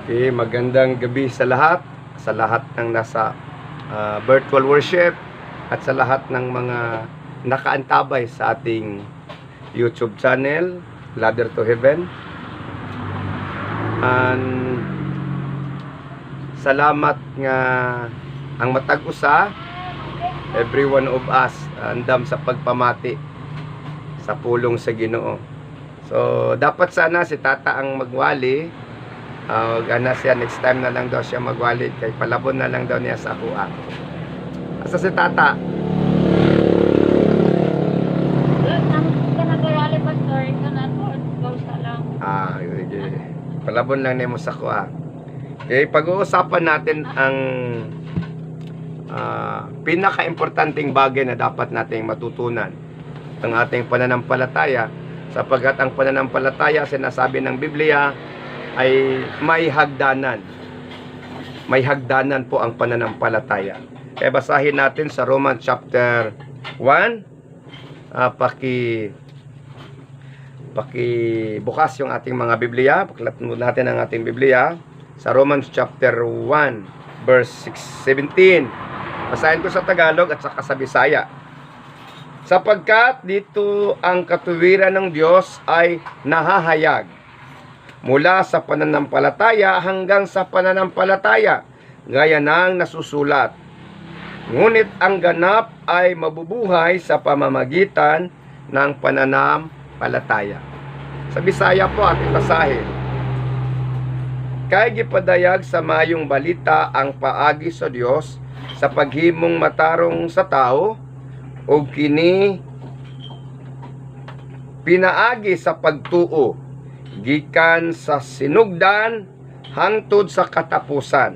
Okay, magandang gabi sa lahat ng nasa virtual worship at sa lahat ng mga nakaantabay sa ating YouTube channel, Ladder to Heaven. And salamat nga ang matag usa, every one of us andam sa pagpamati sa pulong sa Ginoo. So dapat sana si Tata ang magwali. Gana siya, next time na lang daw siya magwali, kay palabon na lang daw niya sa kuha. Asa si Tata? Sige. Palabon lang niya mo sa kuha. Okay, pag-uusapan natin ang pinaka-importanting bagay na dapat nating matutunan ng ating pananampalataya, sapagkat ang pananampalataya, sinasabi ng Biblia, ay may hagdanan. May hagdanan po ang pananampalataya. Kaya basahin natin sa Romans chapter 1. Bukas yung ating mga Biblia. Paklat natin ang ating Biblia sa Romans chapter 1 verse 17. Basahin ko sa Tagalog at saka sa Bisaya. Sapagkat dito ang katuwiran ng Diyos ay nahahayag mula sa pananampalataya hanggang sa pananampalataya, gaya ng nasusulat. Ngunit ang ganap ay mabubuhay sa pamamagitan ng pananampalataya. Sa Bisaya po ating basahin. Kay gipadayag sa mayong balita ang paagi sa Dios sa paghimong matarong sa tao, ug kini pinaagi sa pagtuo gikan sa sinugdan hangtod sa katapusan.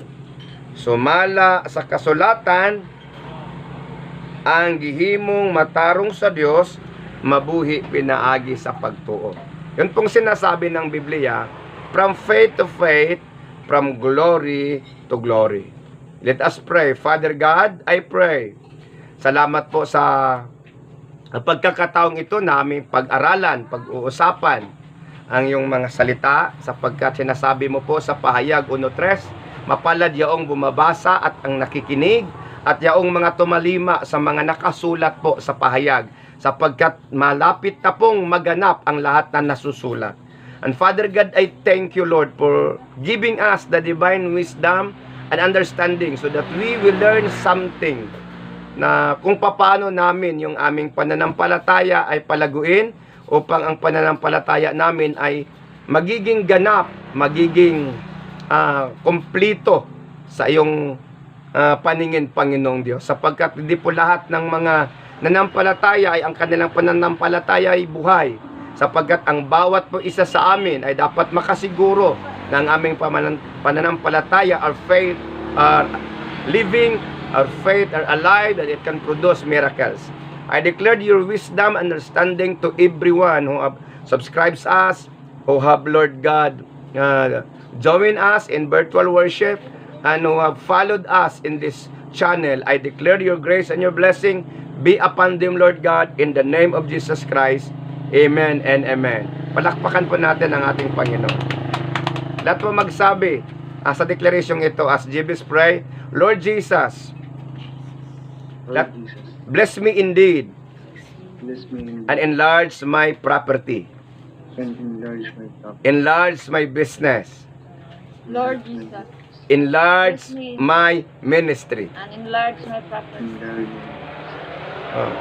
Sumala sa kasulatan, ang gihimong matarong sa Dios mabuhi pinaagi sa pagtuo. Yun pong sinasabi ng Biblia, from faith to faith, from glory to glory. Let us pray. Father God, I pray. Salamat po sa pagkakataong ito namin pag-aralan, pag-uusapan ang iyong mga salita, sapagkat sinasabi mo po sa pahayag 1:3, mapalad yaong bumabasa at ang nakikinig at yaong mga tumalima sa mga nakasulat po sa pahayag, sapagkat malapit na pong maganap ang lahat na nasusulat. And Father God, I thank you, Lord, for giving us the divine wisdom and understanding so that we will learn something na kung paano namin yung aming pananampalataya ay palaguin, upang ang pananampalataya namin ay magiging ganap, magiging kompleto sa iyong paningin, Panginoong Diyos. Sapagkat hindi po lahat ng mga nanampalataya ay ang kanilang pananampalataya ay buhay. Sapagkat ang bawat po isa sa amin ay dapat makasiguro na ang aming pananampalataya, our faith are living, our faith are alive, that it can produce miracles. I declared your wisdom, understanding to everyone who have subscribed us, who have, Lord God, joined us in virtual worship, and who have followed us in this channel. I declare your grace and your blessing be upon them, Lord God, in the name of Jesus Christ. Amen and amen. Palakpakan po natin ang ating Panginoon. Lahat po magsabi sa declaration ito as JB's pray, Lord Jesus, bless me indeed, and enlarge my property, enlarge my business, Lord Jesus, enlarge my ministry. and enlarge my property.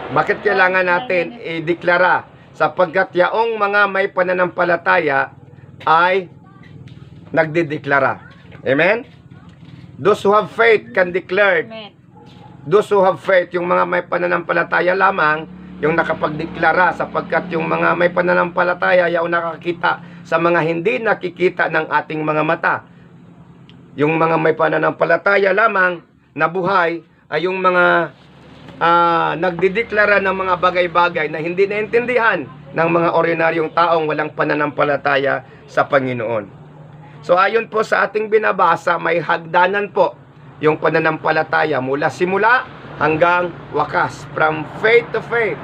Bakit kailangan natin i-deklara? Sapagkat yaong mga may pananampalataya ay nagdideklara. Amen? Those who have faith can declare. Amen. Those who have faith, yung mga may pananampalataya lamang, yung nakapagdeklara, sapagkat yung mga may pananampalataya, yung nakakita sa mga hindi nakikita ng ating mga mata. Yung mga may pananampalataya lamang na buhay, ay yung mga nagdideklara ng mga bagay-bagay na hindi naintindihan ng mga ordinaryong taong walang pananampalataya sa Panginoon. So ayon po sa ating binabasa, may hagdanan po yung pananampalataya mula simula hanggang wakas, from faith to faith,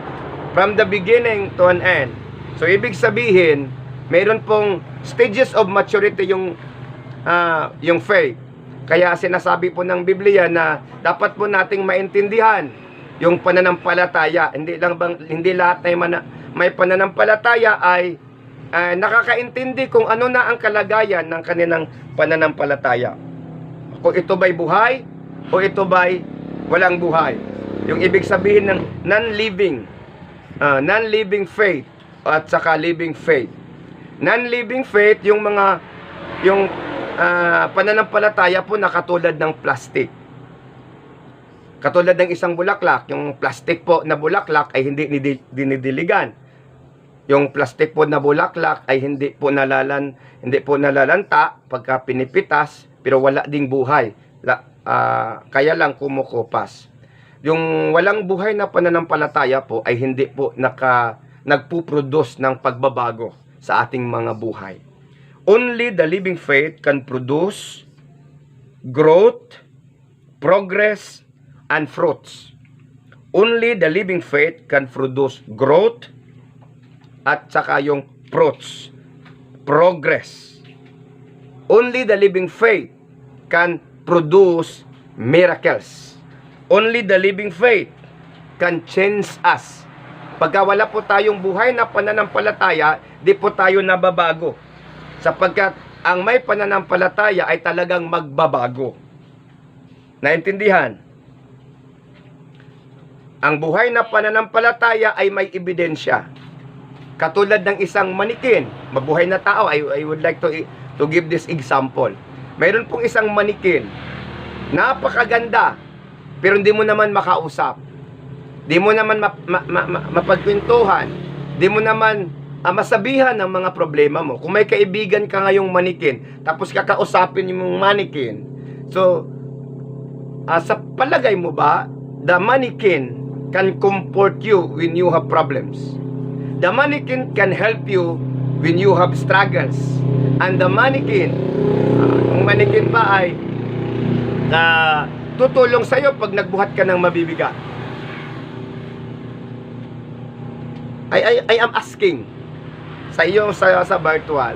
from the beginning to an end. So ibig sabihin, mayroon pong stages of maturity yung yung faith. Kaya sinasabi po ng Biblia na dapat po nating maintindihan yung pananampalataya. Hindi lahat na may pananampalataya ay nakakaintindi kung ano na ang kalagayan ng kanilang pananampalataya. Kung ito ba'y buhay o ito ba'y walang buhay. Yung ibig sabihin ng non-living faith at saka living faith. Non-living faith, yung pananampalataya po na katulad ng plastic. Katulad ng isang bulaklak, yung plastic po na bulaklak ay hindi dinidiligan. Yung plastic po na bulaklak ay hindi po nalalanta pagka pinipitas, pero wala ding buhay. Kaya lang kumukupas. Yung walang buhay na pananampalataya po ay hindi po nagpuproduce ng pagbabago sa ating mga buhay. Only the living faith can produce growth, progress, and fruits. Only the living faith can produce growth at saka yung fruits, progress. Only the living faith can produce miracles. Only the living faith can change us. Pagka wala po tayong buhay na pananampalataya, di po tayo nababago. Sapagkat ang may pananampalataya ay talagang magbabago. Naintindihan? Ang buhay na pananampalataya ay may ebidensya. Katulad ng isang manikin, mabuhay na tao. I would like to give this example. Mayroon pong isang manikin, napakaganda, pero hindi mo naman makausap. Di mo naman mapagkwentuhan. Di mo naman masabihan ng mga problema mo. Kung may kaibigan ka ngayong manikin, tapos kakausapin yung manikin. So, sa palagay mo ba, the manikin can comfort you when you have problems. The mannequin can help you when you have struggles. And the mannequin, ang mannequin pa ay tutulong sa'yo pag nagbuhat ka ng mabibigat. I am asking sa iyo sa virtual.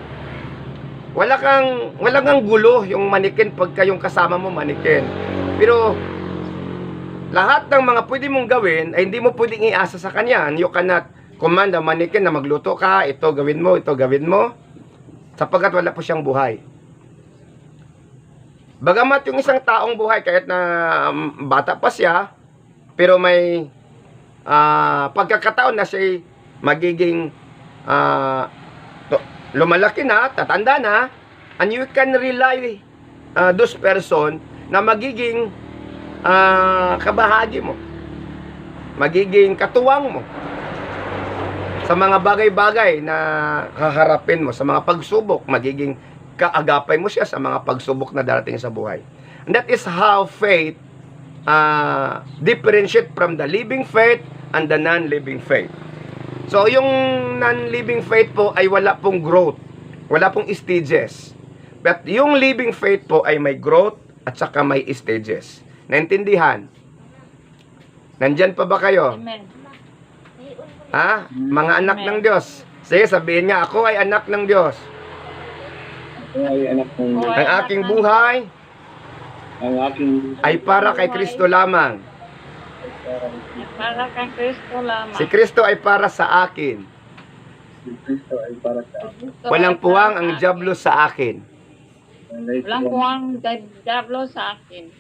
Wala kang gulo yung mannequin pagka yung kasama mo mannequin. Pero lahat ng mga pwede mong gawin ay hindi mo pwedeng iasa sa kanya. You cannot command the mannequin na magluto ka, ito gawin mo, sapagkat wala po siyang buhay. Bagamat yung isang taong buhay, kahit na bata pa siya, pero may pagkakataon na siya magiging lumalaki na, tatanda na, and you can rely those person na magiging kabahagi mo, magiging katuwang mo sa mga bagay-bagay na haharapin mo, sa mga pagsubok, magiging kaagapay mo siya sa mga pagsubok na darating sa buhay. And that is how faith differentiate from the living faith and the non-living faith. So, yung non-living faith po ay wala pong growth, wala pong stages. But yung living faith po ay may growth at saka may stages. Naintindihan? Nandyan pa ba kayo? Amen. Ha? Mga anak ng Diyos. Sige, sabihin nga, ako ay anak ng Diyos. Ay, anak ng Ang aking buhay ang aking ay para kay Kristo lamang. Para kay Kristo lamang. Si Kristo ay para sa akin. Kristo ay para sa akin. Walang puwang ang diablo sa akin. Walang puwang diablo sa akin.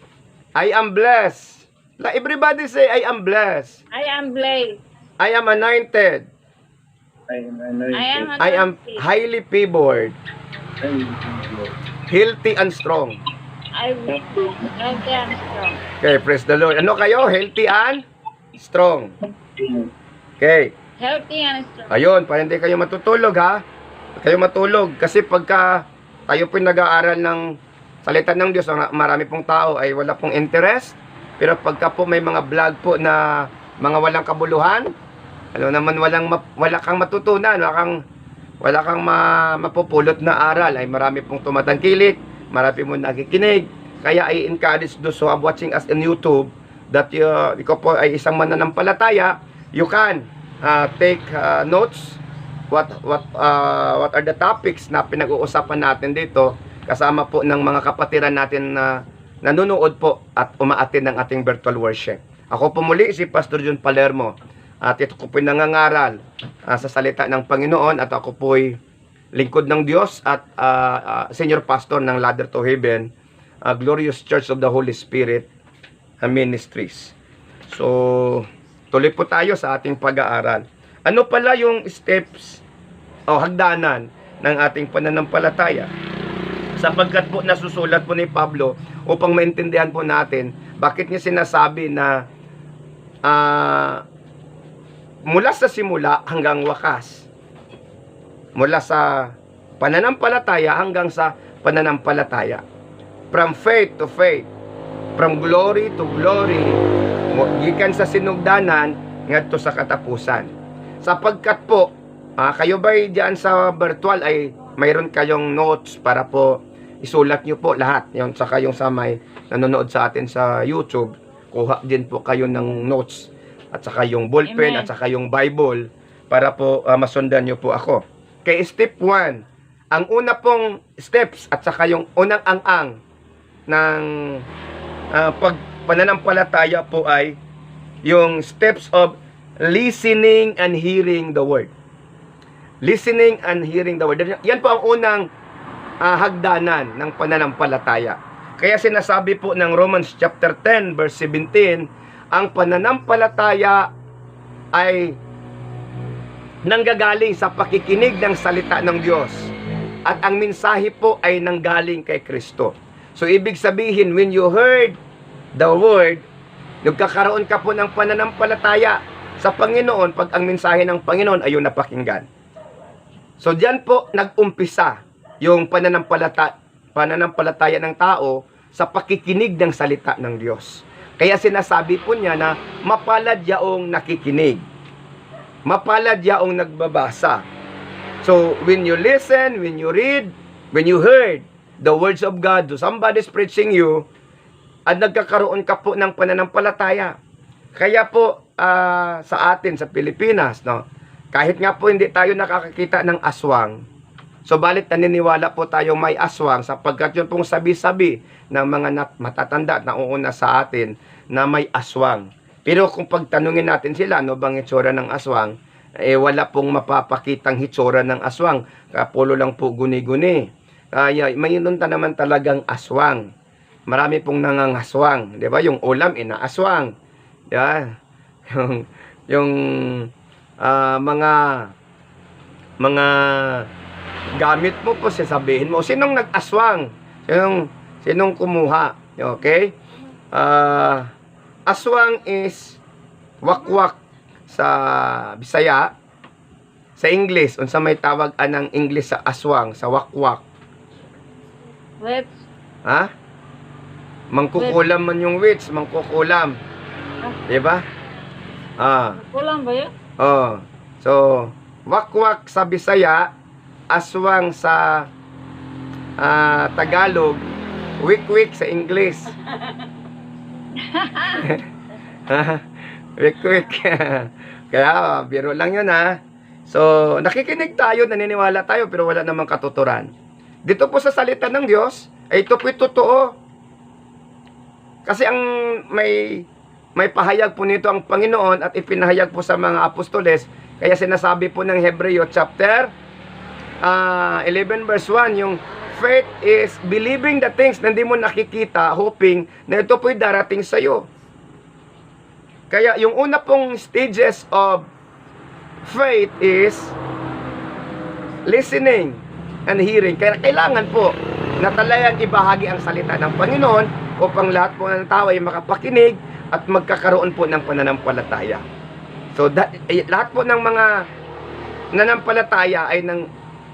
I am blessed. Everybody say, I am blessed. I am blessed. I am anointed. I am highly favored, healthy and strong. I will be healthy and strong. Okay, praise the Lord. Ano kayo? Healthy and strong. Okay. Healthy and strong. Ayun, para hindi kayo matutulog ha. Kayo matulog. Kasi pagka tayo po nag-aaral ng salita ng Diyos, marami pong tao ay wala pong interest. Pero pagka po may mga vlog po na mga walang kabuluhan, ano naman wala kang matutunan, wala kang mapupulot na aral, ay marami pong tumatangkilik, marami mong nakikinig. Kaya I encourage those who are watching us in YouTube that ikaw po ay isang mananampalataya, you can take notes what are the topics na pinag-uusapan natin dito. kasama po ng mga kapatiran natin na nanonood po at umaattend ng ating virtual worship. Ako po muli si Pastor John Palermo at ito ko po nangangaral sa salita ng Panginoon at ako po'y lingkod ng Diyos at senior pastor ng Ladder to Heaven, Glorious Church of the Holy Spirit Ministries. So, tuloy po tayo sa ating pag-aaral. Ano pala yung steps o hagdanan ng ating pananampalataya? Sapagkat po nasusulat po ni Pablo upang maintindihan po natin bakit niya sinasabi na mula sa simula hanggang wakas. Mula sa pananampalataya hanggang sa pananampalataya. From faith to faith. From glory to glory. Gikan sa sinugdanan ngadto sa katapusan. Sapagkat po, kayo ba'y diyan sa virtual ay mayroon kayong notes para po isulat nyo po lahat. Yung saka yung sa may nanonood sa atin sa YouTube, kuha din po kayo ng notes at saka yung ballpen at saka yung Bible para po masundan nyo po ako. Kay step 1, ang una pong steps at saka yung unang ang-ang ng pananampalataya po ay yung steps of listening and hearing the word. Listening and hearing the word. Yan po ang unang hagdanan ng pananampalataya. Kaya sinasabi po ng Romans chapter 10 verse 17, ang pananampalataya ay nanggagaling sa pakikinig ng salita ng Diyos. At ang mensahe po ay nanggaling kay Kristo. So ibig sabihin, when you heard the word, nagkakaroon ka po ng pananampalataya sa Panginoon pag ang mensahe ng Panginoon ay yung napakinggan. So diyan po nag-umpisa yung pananampalataya ng tao sa pakikinig ng salita ng Diyos. Kaya sinasabi po niya na mapalad yaong nakikinig. Mapalad yaong nagbabasa. So when you listen, when you read, when you heard the words of God, to somebody's preaching you, at nagkakaroon ka po ng pananampalataya. Kaya po sa atin, sa Pilipinas, no, kahit nga po hindi tayo nakakakita ng aswang, so balit naniniwala po tayo may aswang sapagkat yun pong sabi-sabi ng mga matatanda at nauuna sa atin na may aswang. Pero kung pagtanungin natin sila, ano bang itsura ng aswang, wala pong mapapakitang hitsura ng aswang. Kapulo lang po guni-guni. Kaya mayroon naman talagang aswang. Marami pong nangangaswang. Di ba? Yung ulam, inaaswang. Yeah. Yung mga gamit mo po, sasabihin mo, sinong nag-aswang? Sinong kumuha? Okay? Aswang is wakwak sa Bisaya. Sa English, unsa may tawag anang English sa aswang, sa wakwak? Wits. Ha? Mangkukulam man yung wits, mangkukulam. Diba? Kulang ba yun? Oh. So, wakwak sa Bisaya, aswang sa Tagalog, wik-wik sa English. Wik-wik. Kaya, biro lang yun ha. So, nakikinig tayo, naniniwala tayo, pero wala namang katuturan. Dito po sa salita ng Diyos, ay ito po'y totoo. Kasi ang may pahayag po nito ang Panginoon at ipinahayag po sa mga apostoles. Kaya sinasabi po ng Hebreo chapter 11 verse 1, yung faith is believing the things na hindi mo nakikita, hoping na ito po'y darating sa iyo. Kaya yung una pong stages of faith is listening and hearing. Kaya kailangan po na talagang ibahagi ang salita ng Panginoon upang lahat po ng tao ay makapakinig at magkakaroon po ng pananampalataya. So lahat po ng mga nanampalataya ay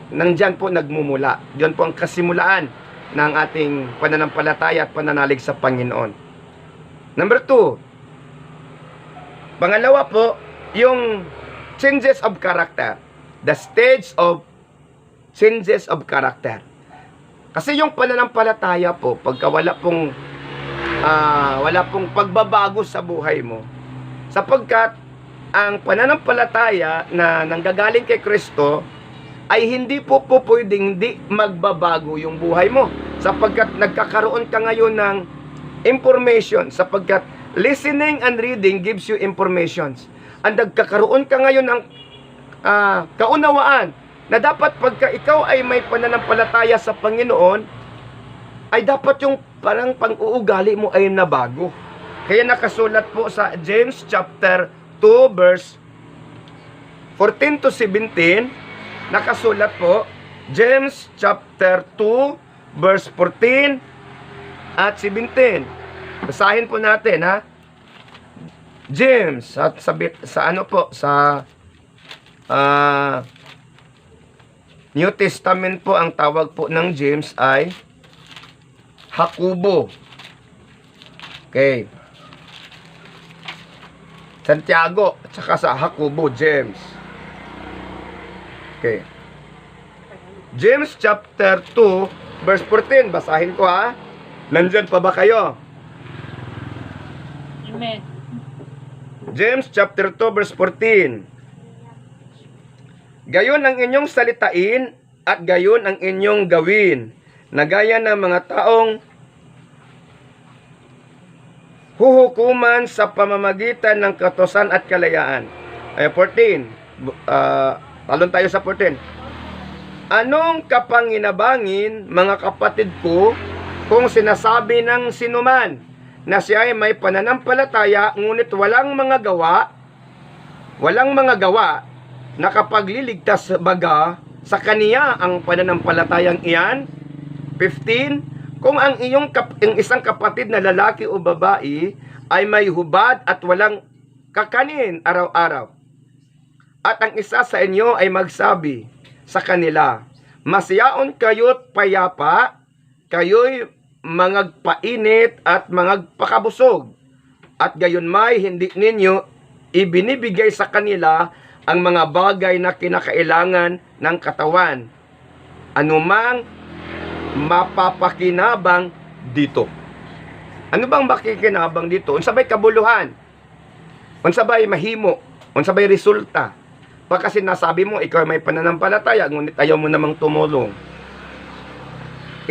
nandyan po nagmumula. Diyan po ang kasimulaan ng ating pananampalataya at pananalig sa Panginoon. Number 2, pangalawa po, yung changes of character. The stage of changes of character. Kasi yung pananampalataya po, pagka wala pong pagbabago sa buhay mo, sapagkat ang pananampalataya na nanggagaling kay Kristo ay hindi po pwedeng hindi magbabago yung buhay mo. Sapagkat nagkakaroon ka ngayon ng information, sapagkat listening and reading gives you informations. Ang nagkakaroon ka ngayon ng kaunawaan na dapat pagka ikaw ay may pananampalataya sa Panginoon, ay dapat yung parang pang-uugali mo ay nabago. Kaya nakasulat po sa James chapter 2 verse 14 to 17, nakasulat po, James chapter 2 verse 14 at 17. Basahin po natin, ha? James, sa ano po, sa New Testament po, ang tawag po ng James ay Jacobo. Okay. Santiago, at saka sa Jacobo, James. Okay. James chapter 2, verse 14. Basahin ko, ha. Nandyan pa ba kayo? Amen. James chapter 2, verse 14. Gayon ang inyong salitain at gayon ang inyong gawin, na gaya ng mga taong huhukuman sa pamamagitan ng katosan at kalayaan. Ay, 14. Talon tayo sa 14. Anong kapanginabangin, mga kapatid ko, kung sinasabi ng sinuman na siya ay may pananampalataya, ngunit walang mga gawa, nakapagliligtas baga sa kaniya ang pananampalatayang iyan? 15. Kung ang isang kapatid na lalaki o babae ay may hubad at walang kakanin araw-araw, at ang isa sa inyo ay magsabi sa kanila, masiyaon kayo't payapa, kayo'y mangagpainit at mangagpakabusog, at gayon may hindi ninyo ibinibigay sa kanila ang mga bagay na kinakailangan ng katawan, anumang mapapakinabang dito. Ano bang makikinabang dito? Unsabay kabuluhan, unsabay mahimo, unsabay resulta. Pagka sinasabi mo, ikaw may pananampalataya, ngunit ayaw mo namang tumulong.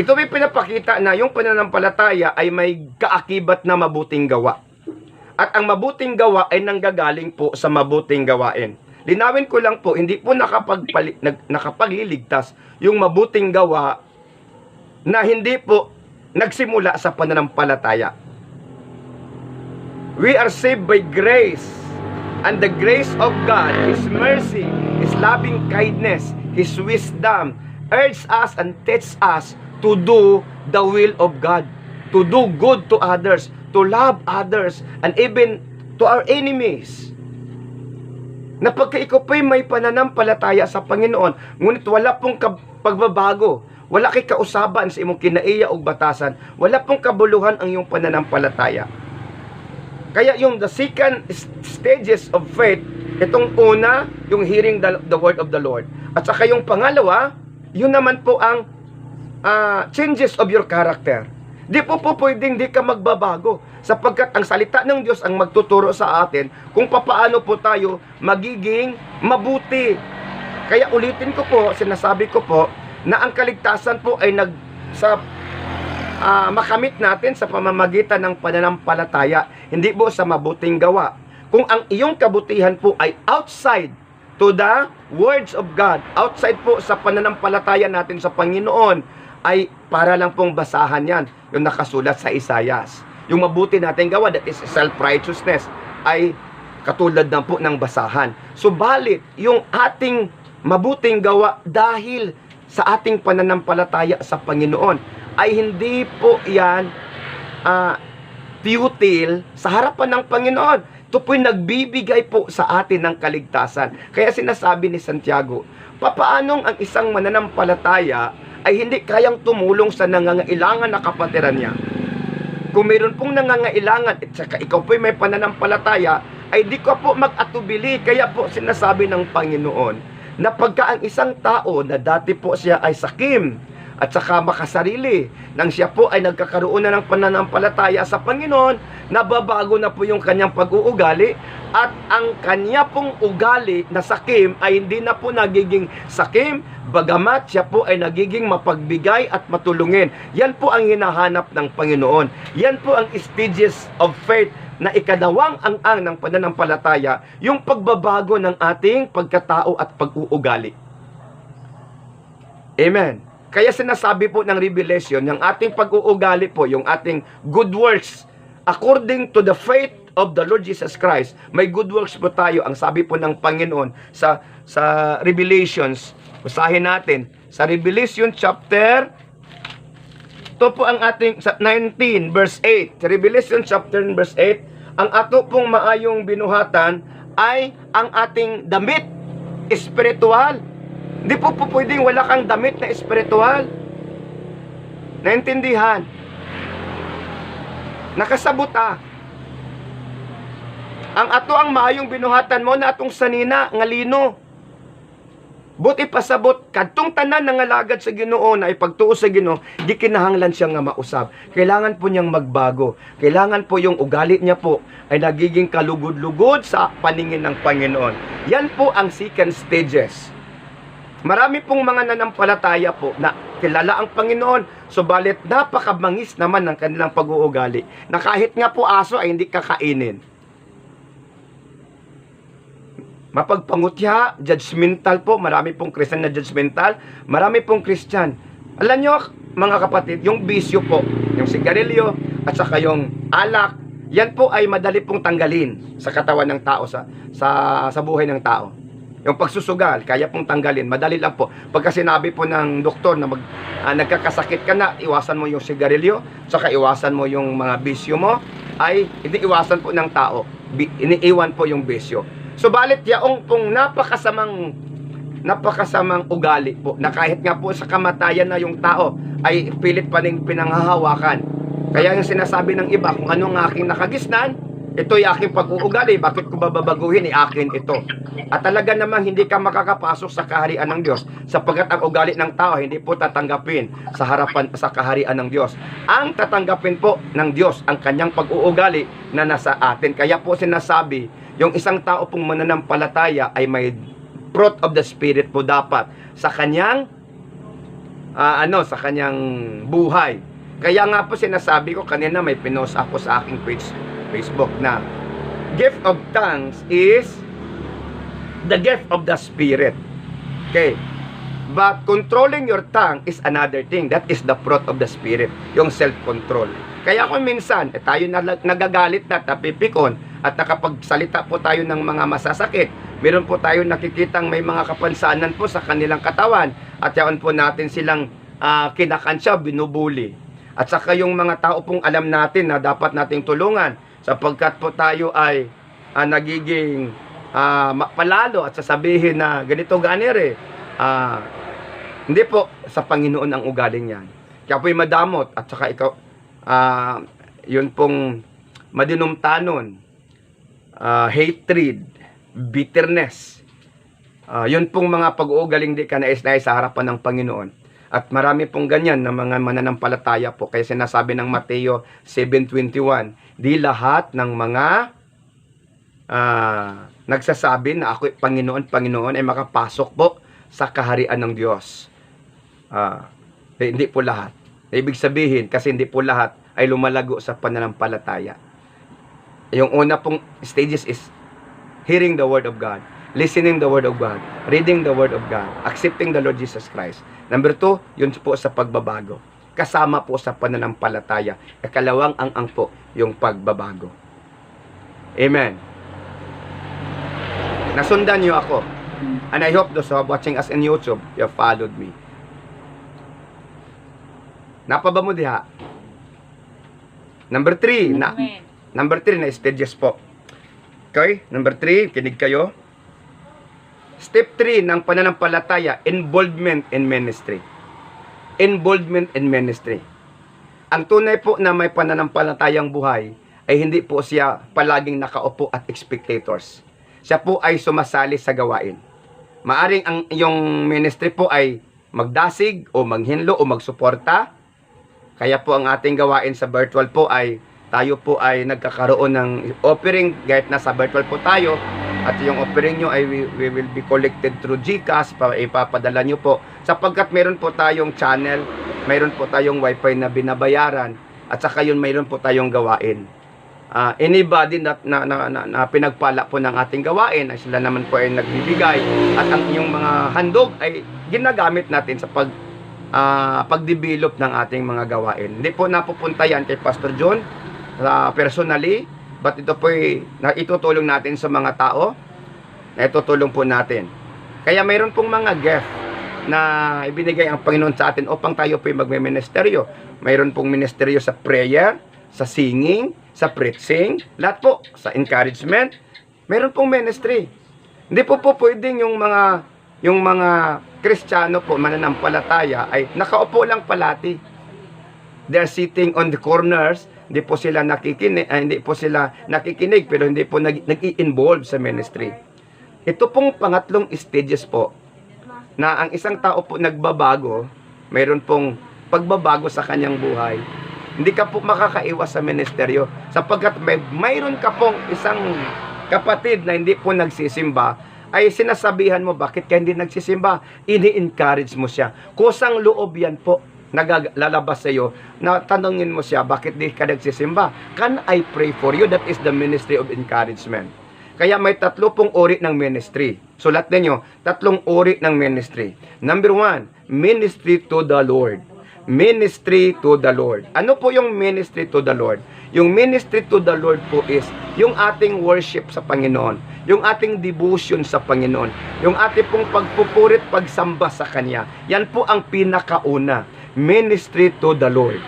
Ito may pinapakita na yung pananampalataya ay may kaakibat na mabuting gawa. At ang mabuting gawa ay nanggagaling po sa mabuting gawain. Linawin ko lang po, hindi po nakapagliligtas yung mabuting gawa na hindi po nagsimula sa pananampalataya. We are saved by grace, and the grace of God, His mercy, His loving kindness, His wisdom urges us and teaches us to do the will of God, to do good to others, to love others, and even to our enemies. Na pagka ikaw po'y may pananampalataya sa Panginoon, ngunit wala pong pagbabago, wala kay kausaban sa imong kinaiya o batasan, wala pong kabuluhan ang iyong pananampalataya. Kaya yung the second stages of faith, itong una, yung hearing the word of the Lord. At saka yung pangalawa, yun naman po ang changes of your character. Di po pwedeng di ka magbabago, sapagkat ang salita ng Diyos ang magtuturo sa atin kung papaano po tayo magiging mabuti. Kaya ulitin ko po, sinasabi ko po, na ang kaligtasan po ay makamit natin sa pamamagitan ng pananampalataya, hindi po sa mabuting gawa. Kung ang iyong kabutihan po ay outside to the words of God, outside po sa pananampalataya natin sa Panginoon, ay para lang pong basahan yan, yung nakasulat sa Isaias. Yung mabuti natin gawa, that is self-righteousness, ay katulad na po ng basahan. Subalit, yung ating mabuting gawa dahil sa ating pananampalataya sa Panginoon, ay hindi po yan futile sa harapan ng Panginoon. Ito po'y nagbibigay po sa atin ng kaligtasan. Kaya sinasabi ni Santiago, papaanong ang isang mananampalataya ay hindi kayang tumulong sa nangangailangan na kapatiran niya? Kung mayroon pong nangangailangan at saka ikaw po'y may pananampalataya, ay di ka po mag-atubili. Kaya po sinasabi ng Panginoon na pagka ang isang tao na dati po siya ay sakim, at saka makasarili. Nang siya po ay nagkakaroon na ng pananampalataya sa Panginoon, nababago na po yung kanyang pag-uugali at ang kanya pong ugali na sakim ay hindi na po nagiging sakim, bagamat siya po ay nagiging mapagbigay at matulungin. Yan po ang hinahanap ng Panginoon. Yan po ang stages of faith na ikalawang ang ng pananampalataya, yung pagbabago ng ating pagkatao at pag-uugali. Amen. Kaya sinasabi po ng Revelation, yung ating pag-uugali po, yung ating good works, according to the faith of the Lord Jesus Christ, may good works po tayo. Ang sabi po ng Panginoon sa Revelations, usahin natin, sa Revelation chapter, ito po ang ating 19 verse 8. Sa Revelation chapter verse 8, ang ato pong maayong binuhatan ay ang ating damit espiritual. Hindi po pwedeng wala kang damit na espiritual. Naintindihan? Nakasabot ang ato ang maayong binuhatan mo na atong sanina nga lino. Buti pasabot kadtong tanan nga lagad sa Ginoo na ipagtuo sa Ginoo, di kinahanglan siya nga mausab. Kailangan po niyang magbago. Kailangan po yung ugali niya po ay nagiging kalugod-lugod sa paningin ng Panginoon. Yan po ang second stages. Marami pong mga nanampalataya po na kilala ang Panginoon, subalit napakabangis naman ng kanilang pag-uugali na kahit nga po aso ay hindi kakainin. Mapagpangutya, judgmental po. Marami pong Christian na judgmental. Marami pong Christian. Alam nyo, mga kapatid, yung bisyo po, yung sigarilyo, at saka yung alak, yan po ay madali pong tanggalin sa katawan ng tao, sa buhay ng tao. Yung pagsusugal, kaya pong tanggalin. Madali lang po. Pagka sinabi po ng doktor na nagkakasakit ka na, iwasan mo yung sigarilyo, saka iwasan mo yung mga bisyo mo, ay hindi iwasan po ng tao. Iniiwan po yung bisyo. Subalit yaong pong napakasamang ugali po, na kahit nga po sa kamatayan na yung tao ay pilit pa ning pinanghahawakan. Kaya yung sinasabi ng iba, kung ano ang aking nakagisnan, ito'y aking pag-uugali, bakit ko bababaguhin, akin ito. At talaga namang hindi ka makakapasok sa kaharian ng Diyos, sapagkat ang ugali ng tao hindi po tatanggapin sa kaharian ng Diyos. Ang tatanggapin po ng Diyos ang kanyang pag-uugali na nasa atin. Kaya po sinasabi, yung isang tao pong mananampalataya ay may fruit of the Spirit po dapat sa kanyang sa kanyang buhay. Kaya nga po sinasabi ko kanina, may pinost ako sa aking Facebook na gift of tongues is the gift of the Spirit. Okay? But controlling your tongue is another thing. That is the fruit of the Spirit. Yung self-control. Kaya kung minsan, tayo nagagalit na, napipikon, at nakapagsalita po tayo ng mga masasakit, meron po tayo nakikitang may mga kapansanan po sa kanilang katawan, at yaon po natin silang kinakansya, binubuli. At saka yung mga tao pong alam natin na dapat nating tulungan, sapagkat po tayo ay nagiging palalo at sasabihin na ganito ganire, hindi po sa Panginoon ang ugaling yan. Kaya po'y madamot, at saka ikaw, yun pong madinumtanon, hatred, bitterness, yun pong mga pag-uugaling di ka nais-nais sa harapan ng Panginoon. At marami pong ganyan na mga mananampalataya po. Kaya sinasabi ng Mateo 7:21, di lahat ng mga nagsasabi na ako Panginoon ay makapasok po sa kaharian ng Diyos. Hindi po lahat. Ibig sabihin, kasi hindi po lahat ay lumalago sa pananampalataya. Yung una pong stages is hearing the Word of God, listening the Word of God, reading the Word of God, accepting the Lord Jesus Christ. Number 2, yun po sa pagbabago. Kasama po sa pananampalataya. Ikalawang ang po, yung pagbabago. Amen. Nasundan niyo ako. And I hope those who are watching us in YouTube, you have followed me. Napaba mo diha? Number 3, Amen. Number 3 na stages po. Okay? Number 3, kinig kayo. Step 3 ng pananampalataya, involvement in ministry. Involvement in ministry. Ang tunay po na may pananampalatayang buhay ay hindi po siya palaging nakaupo at spectators. Siya po ay sumasali sa gawain. Maaring ang yung ministry po ay magdasig o manghinlo o magsuporta. Kaya po ang ating gawain sa virtual po ay tayo po ay nagkakaroon ng offering kahit nasa virtual po tayo, at yung offering nyo ay we will be collected through GCash, ipapadala nyo po sapagkat meron po tayong channel, meron po tayong wifi na binabayaran, at saka yun mayroon po tayong gawain. Anybody na pinagpala po ng ating gawain ay sila naman po ay nagbibigay, at ang yung mga handog ay ginagamit natin sa pag-develop ng ating mga gawain. Hindi po napupunta yan kay Pastor John personally, but ito po ay itutulong natin sa mga tao na itutulong po natin. Kaya mayroon pong mga gift na ibinigay ang Panginoon sa atin upang tayo po ay magme-ministeryo. Mayroon pong ministeryo sa prayer, sa singing, sa preaching, lahat po, sa encouragement. Mayroon pong ministry. Hindi po pwedeng yung mga Kristiyano po, mananampalataya, ay nakaupo lang palati. They're sitting on the corners, hindi po sila nakikinig, pero hindi po nag-i-involve sa ministry. Ito pong pangatlong stages po, na ang isang tao po nagbabago, mayroon pong pagbabago sa kanyang buhay. Hindi ka po makakaiwas sa ministeryo, sapagkat mayroon ka pong isang kapatid na hindi po nagsisimba, ay sinasabihan mo bakit ka hindi nagsisimba, ini-encourage mo siya. Kusang loob yan po lalabas sa iyo na tanungin mo siya bakit di ka nagsisimba. Can I pray for you? That is the ministry of encouragement. Kaya may 3 pong uri ng ministry. Sulat ninyo, 3 uri ng ministry. Number 1, ministry to the Lord. Ministry to the Lord. Ano po yung ministry to the Lord? Yung ministry to the Lord po is yung ating worship sa Panginoon, yung ating devotion sa Panginoon, yung ating pong pagpupurit, pagsamba sa Kanya. Yan po ang pinakauna, ministry to the Lord.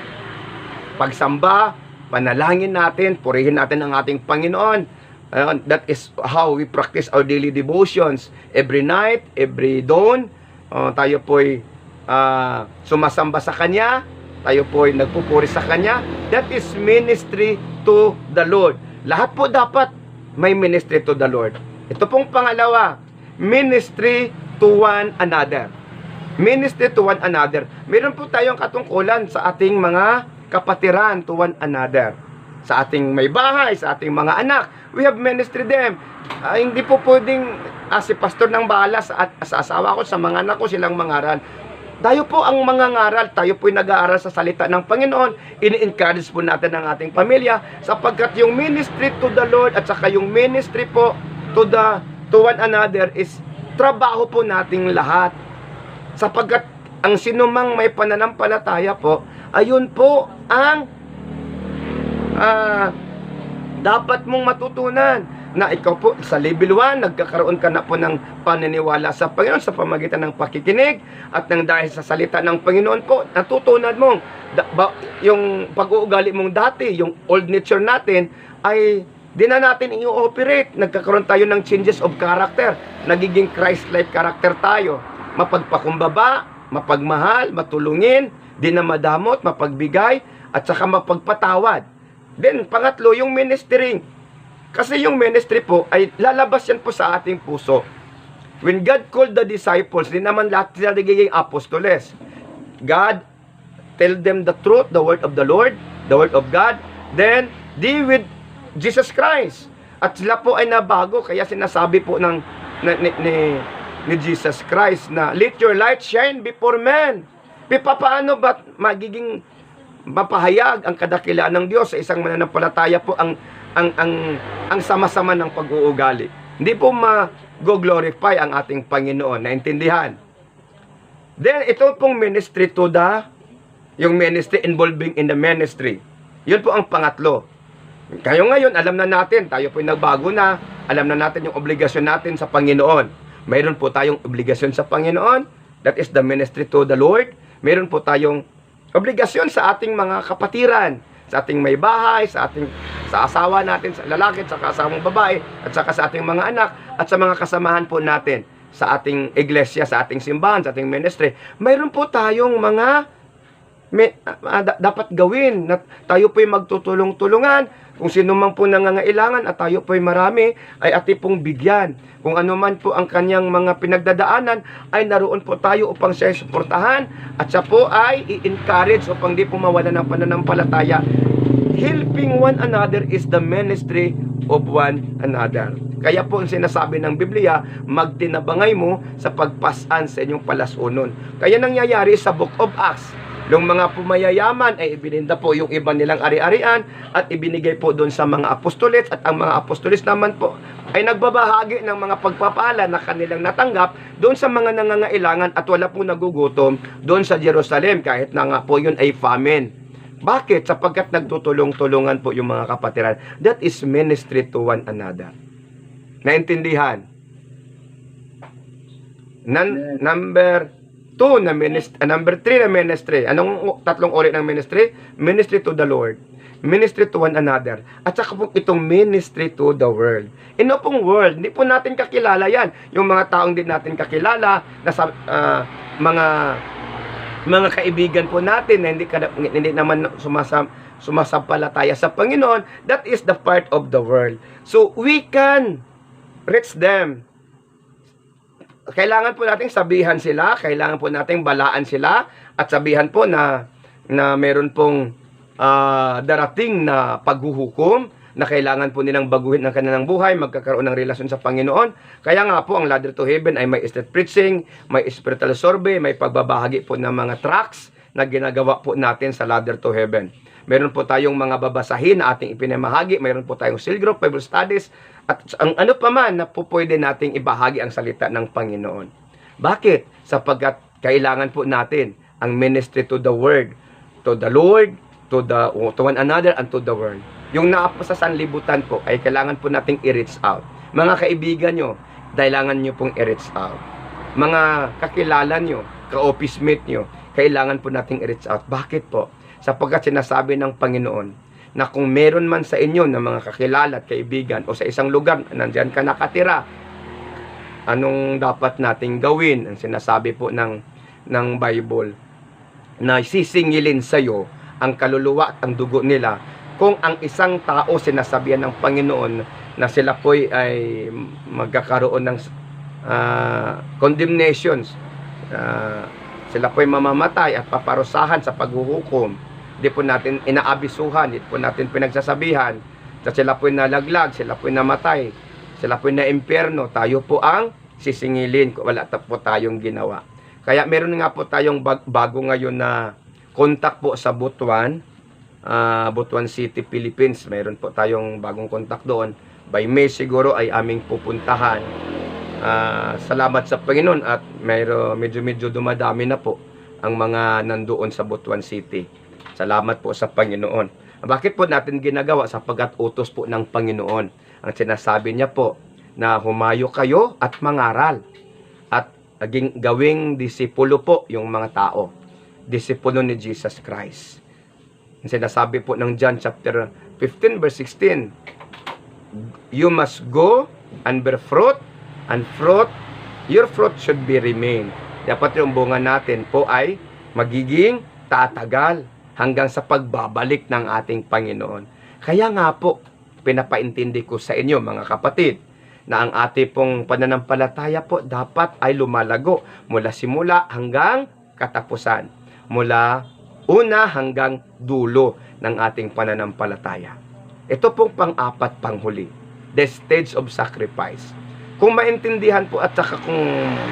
Pagsamba, panalangin natin, purihin natin ang ating Panginoon. That is how we practice our daily devotions. Every night, every dawn, tayo po'y sumasamba sa Kanya, tayo po'y nagpupuri sa Kanya. That is ministry to the Lord. Lahat po dapat may ministry to the Lord. Ito pong pangalawa, ministry to one another. Ministry to one another. Meron po tayong katungkulan sa ating mga kapatiran to one another. Sa ating may bahay, sa ating mga anak, we have ministry them. Hindi po pwedeng si pastor ng bahala sa asawa ko, sa mga anak ko, silang mangaral. Tayo po ang mangangaral, tayo po'y nag-aaral sa salita ng Panginoon, ini-encourage po natin ang ating pamilya, sapagkat yung ministry to the Lord at saka yung ministry po to one another is trabaho po nating lahat. Sapagkat ang sinumang may pananampalataya po, ayun po ang dapat mong matutunan, na ikaw po sa level 1, nagkakaroon ka na po ng paniniwala sa Panginoon sa pamagitan ng pakikinig, at nang dahil sa salita ng Panginoon po, natutunan mong yung pag-uugali mong dati, yung old nature natin, ay di na natin i-operate. Nagkakaroon tayo ng changes of character, nagiging Christ-like character tayo, mapagpakumbaba, mapagmahal, matulungin, di na madamot, mapagbigay, at saka mapagpatawad. Then, pangatlo, yung ministering. Kasi yung ministry po, ay lalabas yan po sa ating puso. When God called the disciples, di naman lahat sila nagiging apostoles. God tell them the truth, the word of the Lord, the word of God, then they with Jesus Christ. At sila po ay nabago, kaya sinasabi po ni Jesus Christ na, let your light shine before men. Paano ba magiging mapahayag ang kadakilaan ng Diyos sa isang mananampalataya po ang sama-sama ng pag-uugali? Hindi po mag-glorify ang ating Panginoon. Naintindihan? Then, ito pong ministry to yung ministry involving in the ministry. Yun po ang pangatlo. Kayo ngayon, alam na natin, tayo po nagbago na, alam na natin yung obligasyon natin sa Panginoon. Mayroon po tayong obligasyon sa Panginoon, that is the ministry to the Lord. Mayroon po tayong obligasyon sa ating mga kapatiran, sa ating may bahay, sa asawa natin, sa lalaki, sa kasamang babae, at saka sa ating mga anak, at sa mga kasamahan po natin, sa ating iglesia, sa ating simbahan, sa ating ministry. Mayroon po tayong mga dapat gawin. Na tayo po'y magtutulong-tulungan. Kung sino man po nangangailangan at tayo po'y marami, ay ati pong bigyan. Kung ano man po ang kanyang mga pinagdadaanan, ay naroon po tayo upang siya suportahan. At siya po ay i-encourage upang di po mawala ng pananampalataya. Helping one another is the ministry of one another. Kaya po ang sinasabi ng Biblia, magtinabangay mo sa pagpasan sa inyong palasunon. Kaya nangyayari sa Book of Acts, yung mga pumayayaman ay ibininda po yung iba nilang ari-arian at ibinigay po doon sa mga apostoles, at ang mga apostoles naman po ay nagbabahagi ng mga pagpapala na kanilang natanggap doon sa mga nangangailangan at wala po nagugutom doon sa Jerusalem kahit na nga po yun ay famine. Bakit? Sapagkat nagtutulong-tulungan po yung mga kapatiran. That is ministry to one another. Naintindihan? Number 2 na ministry, number 3 na ministry. Anong tatlong uri ng ministry? Ministry to the Lord, ministry to one another, at saka po itong ministry to the world. Ino pong world, hindi po natin kakilala yan. Yung mga taong din natin kakilala, mga kaibigan po natin na hindi naman sumasampalataya sa Panginoon, that is the part of the world. So, we can reach them. Kailangan po nating sabihan sila, kailangan po nating balaan sila, at sabihan po na meron pong darating na paghuhukom, na kailangan po nilang baguhin ang kanilang buhay, magkakaroon ng relasyon sa Panginoon. Kaya nga po, ang Ladder to Heaven ay may street preaching, may spiritual survey, may pagbabahagi po ng mga tracts na ginagawa po natin sa Ladder to Heaven. Meron po tayong mga babasahin na ating ipinamahagi, meron po tayong cell group, Bible studies, at ang ano pa man na po pwede nating ibahagi ang salita ng Panginoon. Bakit? Sapagkat kailangan po natin ang ministry to the Word, to the Lord, to one another, and to the world. Yung naapo sa sanlibutan po ay kailangan po nating i-reach out. Mga kaibigan nyo, kailangan nyo pong i-reach out. Mga kakilala nyo, ka-office mate nyo, kailangan po nating i-reach out. Bakit po? Sapagkat sinasabi ng Panginoon na kung meron man sa inyo na mga kakilala at kaibigan o sa isang lugar, nandyan ka nakatira, anong dapat nating gawin? Ang sinasabi po ng Bible, na sisingilin sa'yo ang kaluluwa at ang dugo nila. Kung ang isang tao sinasabihan ng Panginoon na sila po'y ay magkakaroon ng condemnations, sila po'y mamamatay at paparusahan sa paghuhukom, di po natin inaabisuhan, di po natin pinagsasabihan na sila po'y nalaglag, sila po'y namatay, sila po'y na-impyerno, tayo po ang sisingilin kung wala po tayong ginawa. Kaya meron nga po tayong bago ngayon na contact po sa Butuan, Butuan City, Philippines. Mayroon po tayong bagong contact doon. By May siguro ay aming pupuntahan. Salamat sa Panginoon at medyo dumadami na po ang mga nandoon sa Butuan City. Salamat po sa Panginoon. Bakit po natin ginagawa? Sapagkat utos po ng Panginoon. Ang sinasabi niya po na humayo kayo at mangaral at gawing disipulo po yung mga tao. Disipulo ni Jesus Christ. Sinasabi po ng John chapter 15 verse 16, you must go and bear fruit, and your fruit should be remain. Dapat yung bunga natin po ay magiging tatagal hanggang sa pagbabalik ng ating Panginoon. Kaya nga po, pinapaintindi ko sa inyo mga kapatid, na ang ating pong pananampalataya po dapat ay lumalago mula simula hanggang katapusan. Mula una hanggang dulo ng ating pananampalataya. Ito pong pang-apat, panghuli, the stage of sacrifice. Kung maintindihan po at saka kung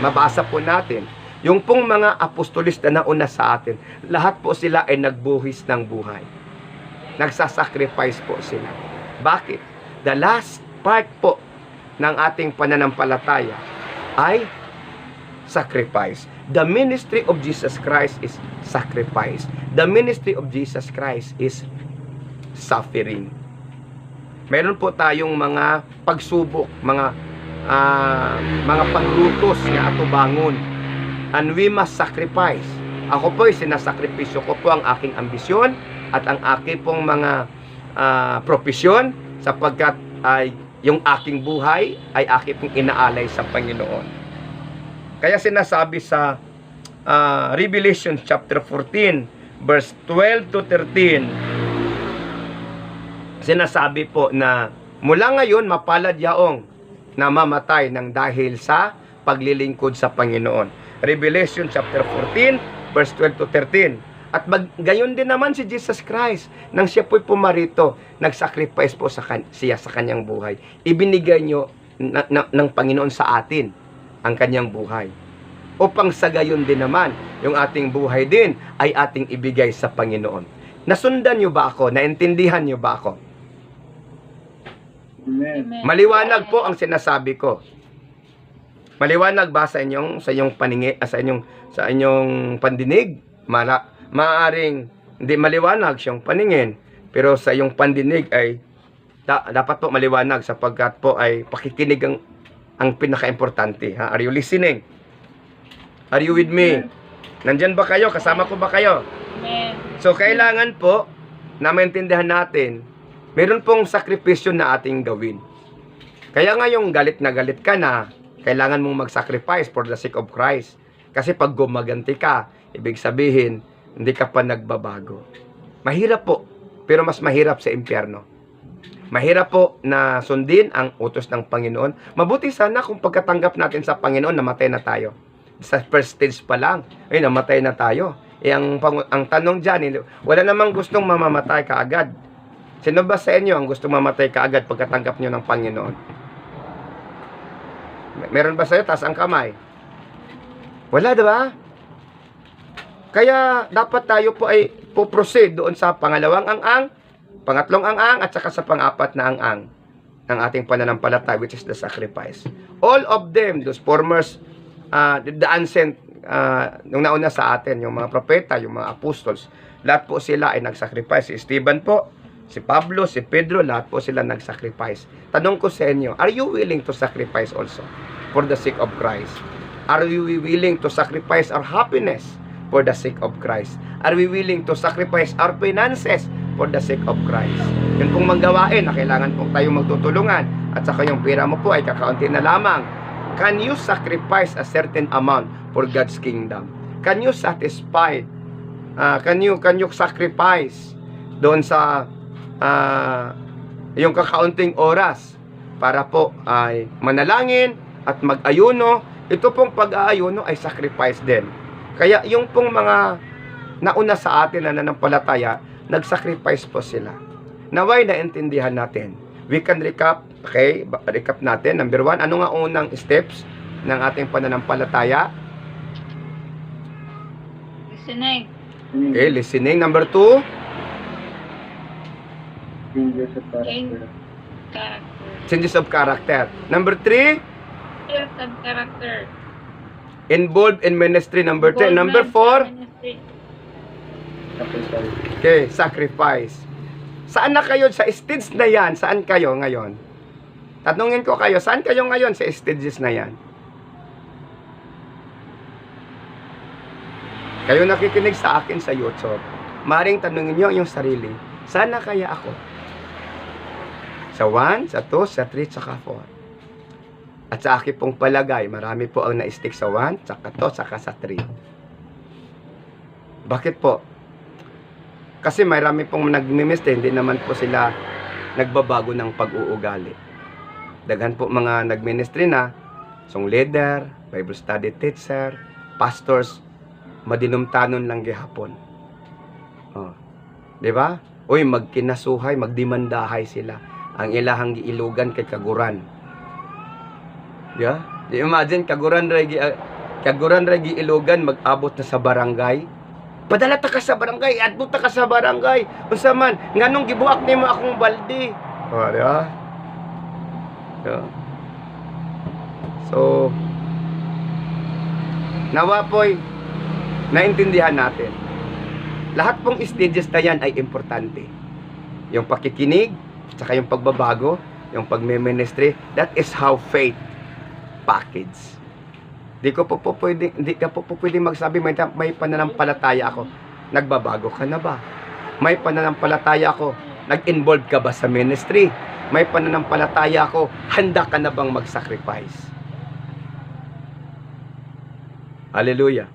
mabasa po natin, yung pong mga apostolis na nauna sa atin, lahat po sila ay nagbuhis ng buhay. Nagsasacrifice po sila. Bakit? The last part po ng ating pananampalataya ay sacrifice. The ministry of Jesus Christ is sacrifice. The ministry of Jesus Christ is suffering. Meron po tayong mga pagsubok, mga paglutos na atubangon. And we must sacrifice. Ako po ay sinasakripisyo ko po ang aking ambisyon at ang aking pong mga propesyon, sapagkat ay yung aking buhay ay aking pong inaalay sa Panginoon. Kaya sinasabi sa Revelation chapter 14 verse 12 to 13, sinasabi po na mula ngayon mapalad yaong namamatay ng dahil sa paglilingkod sa Panginoon. Revelation chapter 14 verse 12 to 13. At gayon din naman si Jesus Christ, nang siya po'y pumarito, nag-sacrifice po siya sa kanyang buhay. Ibinigay niyo ng Panginoon sa atin ang kanyang buhay. Upang sa gayon din naman, yung ating buhay din ay ating ibigay sa Panginoon. Nasundan niyo ba ako? Naintindihan niyo ba ako? Amen. Amen. Maliwanag po ang sinasabi ko. Maliwanag ba sa inyong paningi, sa inyong pandinig? Maaring hindi maliwanag siyang paningin, pero sa iyong pandinig ay dapat po maliwanag sapagkat po ay pakikinig ang pinaka-importante. Ha? Are you listening? Are you with me? Nandyan ba kayo? Kasama ko ba kayo? Amen. So, kailangan po na maintindihan natin, meron pong sakripisyo na ating gawin. Kaya nga yung galit na galit ka na, kailangan mong mag-sacrifice for the sake of Christ. Kasi pag gumaganti ka, ibig sabihin, hindi ka pa nagbabago. Mahirap po, pero mas mahirap sa impyerno. Mahirap po na sundin ang utos ng Panginoon. Mabuti sana kung pagkatanggap natin sa Panginoon, namatay na tayo. Sa first stage pa lang, ay namatay na tayo. Ang tanong dyan, wala namang gustong mamamatay kaagad. Sino ba sa inyo ang gustong mamatay kaagad pagkatanggap nyo ng Panginoon? Meron ba sa'yo? Taas ang kamay. Wala, diba? Kaya dapat tayo po ay po-proceed doon sa pangalawang ang-ang, pangatlong ang-ang, at saka sa pang-apat na ang-ang ng ating pananampalataya, which is the sacrifice. All of them, those formers, the unsent, nung nauna sa atin, yung mga propeta, yung mga apostles, lahat po sila ay nag-sacrifice. Si Stephen po, si Pablo, si Pedro, lahat po sila nag-sacrifice. Tanong ko sa inyo, are you willing to sacrifice also for the sake of Christ? Are we willing to sacrifice our happiness for the sake of Christ? Are we willing to sacrifice our finances for the sake of Christ? Yun pong manggawain na kailangan pong tayong magtutulungan, at saka yung pera mo po ay kakaunti na lamang. Can you sacrifice a certain amount for God's kingdom? Can you satisfy? Can you sacrifice doon sa yung kakaunting oras para po ay manalangin at mag-ayuno? Ito pong pag-aayuno ay sacrifice din. Kaya yung pong mga nauna sa atin na nanampalataya, nag-sacrifice po sila. Naway naintindihan natin. We can recap. Okay, recap natin. Number 1, ano nga unang steps ng ating pananampalataya? Listening. Okay, listening. Number 2, Changes of character. Character. changes of character. Number 3, Spirit of character. involved in ministry. Number 3. Number 4, Ministry. Sacrifice. okay, sacrifice. Saan na kayo sa stage na yan? Saan kayo ngayon? Tanungin ko kayo, saan kayo ngayon sa stages na yan? Kayo nakikinig sa akin sa YouTube, maring tanungin nyo yung sarili, saan na kaya ako? Sa 1, sa 2, sa 3, saka 4. At sa akin pong palagay, marami po ang na-stick sa 1, saka 2, saka sa 3. Bakit po? Kasi marami pong nagmimiste, hindi naman po sila nagbabago ng pag-uugali. Daghan po mga nagministry na, song leader, Bible study teacher, pastors, madinumtanon lang gihapon. Oh. 'Di ba? Uy, magkinasuhay, magdimandahay sila. Ang ilahang giilugan kay kaguran. Yeah? Di imagine kaguran regi ilugan mag-abot na sa barangay. Padala ta ka sa barangay, adto ta ka sa barangay. Unsa man, nganong gibuak nimo akong balde? Oh, di ba? Yeah. So, nawa po'y naintindihan natin. Lahat pong stages na yan ay importante. Yung pakikinig, saka yung pagbabago, yung pagme-ministry, that is how faith package. Hindi ka po pwede magsabi, may pananampalataya ako. Nagbabago ka na ba? May pananampalataya ako. Nag-involve ka ba sa ministry? May pananampalataya ako. Handa ka na bang mag-sacrifice? Hallelujah.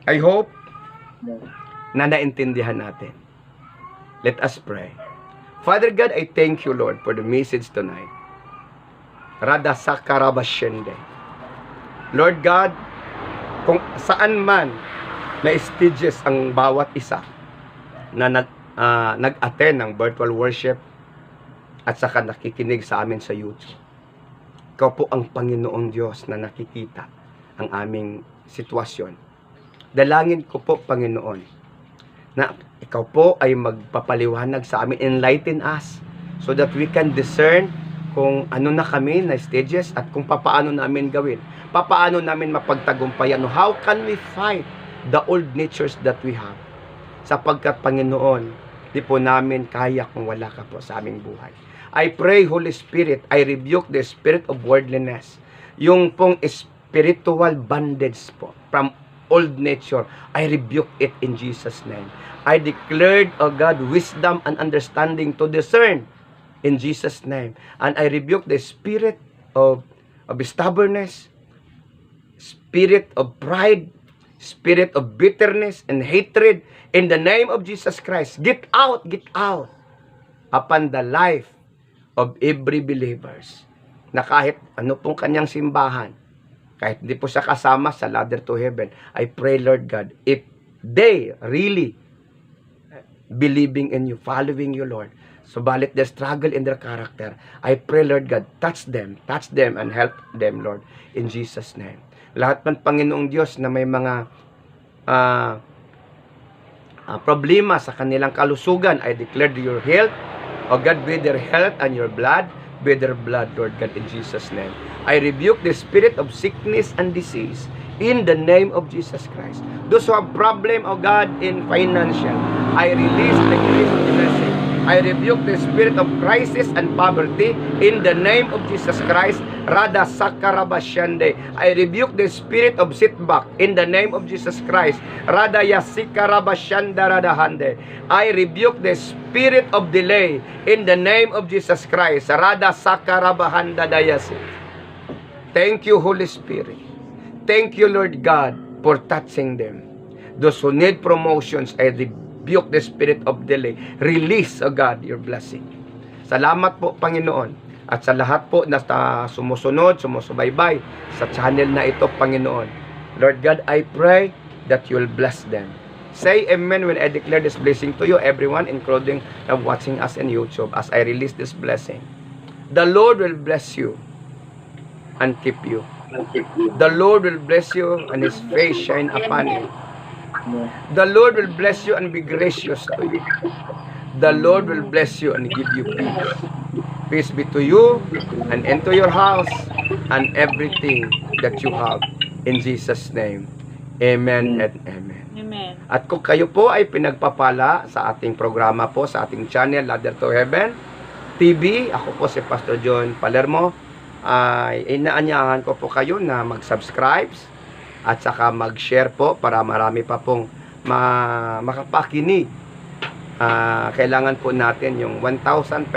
I hope No. na naintindihan natin. Let us pray. Father God, I thank you, Lord, for the message tonight. Rada Sakarabashende. Lord God, kung saan man na stages ang bawat isa na nag-attend ng virtual worship at saka nakikinig sa amin sa YouTube. Ikaw po ang Panginoong Diyos na nakikita ang aming sitwasyon. Dalangin ko po, Panginoon, na ikaw po ay magpapaliwanag sa amin, enlighten us, so that we can discern kung ano na kami na stages at kung papaano namin gawin. Papaano namin mapagtagumpayan. How can we fight the old natures that we have? Sapagkat, Panginoon, di po namin kaya kung wala ka po sa aming buhay. I pray, Holy Spirit, I rebuke the spirit of worldliness. Yung pong spiritual bondage po from old nature, I rebuke it in Jesus' name. I declared, O God, wisdom and understanding to discern in Jesus' name. And I rebuke the spirit of stubbornness, spirit of pride, spirit of bitterness and hatred in the name of Jesus Christ. Get out upon the life of every believers, na kahit ano pong kanyang simbahan, kahit hindi po siya kasama sa ladder to heaven, I pray, Lord God, if they really believing in you, following you, Lord, subalit their struggle in their character, I pray, Lord God, touch them and help them, Lord, in Jesus' name. Lahat man, Panginoong Diyos, na may mga problema sa kanilang kalusugan, I declare your health, O God, with their health and your blood, with their blood, Lord God, in Jesus' name. I rebuke the spirit of sickness and disease in the name of Jesus Christ. Those who have problem, O God, in financial, I release the grace of blessing. I rebuke the spirit of crisis and poverty in the name of Jesus Christ. Rada Sakarabashande. I rebuke the spirit of setback in the name of Jesus Christ. Rada Yasikarabashanda Radahande. I rebuke the spirit of delay in the name of Jesus Christ. Rada Sakarabahanda Dayasi. Thank you, Holy Spirit. Thank you, Lord God, for touching them. Those who need promotions, I rebuke the spirit of delay. Release, O God, your blessing. Salamat po, Panginoon. At sa lahat po na sumusunod, sumusubaybay sa channel na ito, Panginoon. Lord God, I pray that you will bless them. Say amen when I declare this blessing to you, everyone, including watching us in YouTube, as I release this blessing. The Lord will bless you and keep you. The Lord will bless you and His face shine upon you. The Lord will bless you and be gracious to you. The Lord will bless you and give you peace. Peace be to you and into your house and everything that you have. In Jesus' name. Amen and amen. Amen. At kung kayo po ay pinagpapala sa ating programa po, sa ating channel, Ladder to Heaven TV, ako po si Pastor John Palermo, ay inaanyahan ko po kayo na mag-subscribe at saka mag-share po para marami pa pong makapakinig. Kailangan po natin yung 1,500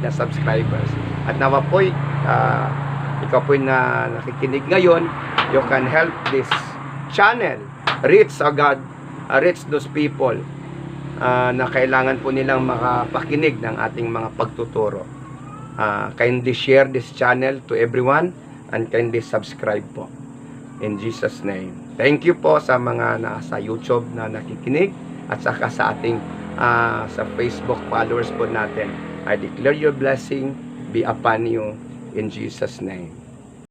na subscribers. At nawa po, ikaw po na nakikinig ngayon, you can help this channel reach, God, reach those people na kailangan po nilang makapakinig ng ating mga pagtuturo. Kindly share this channel to everyone and kindly subscribe po. In Jesus' name. Thank you po sa mga nasa YouTube na nakikinig at saka sa ating sa Facebook followers po natin. I declare your blessing be upon you in Jesus' name.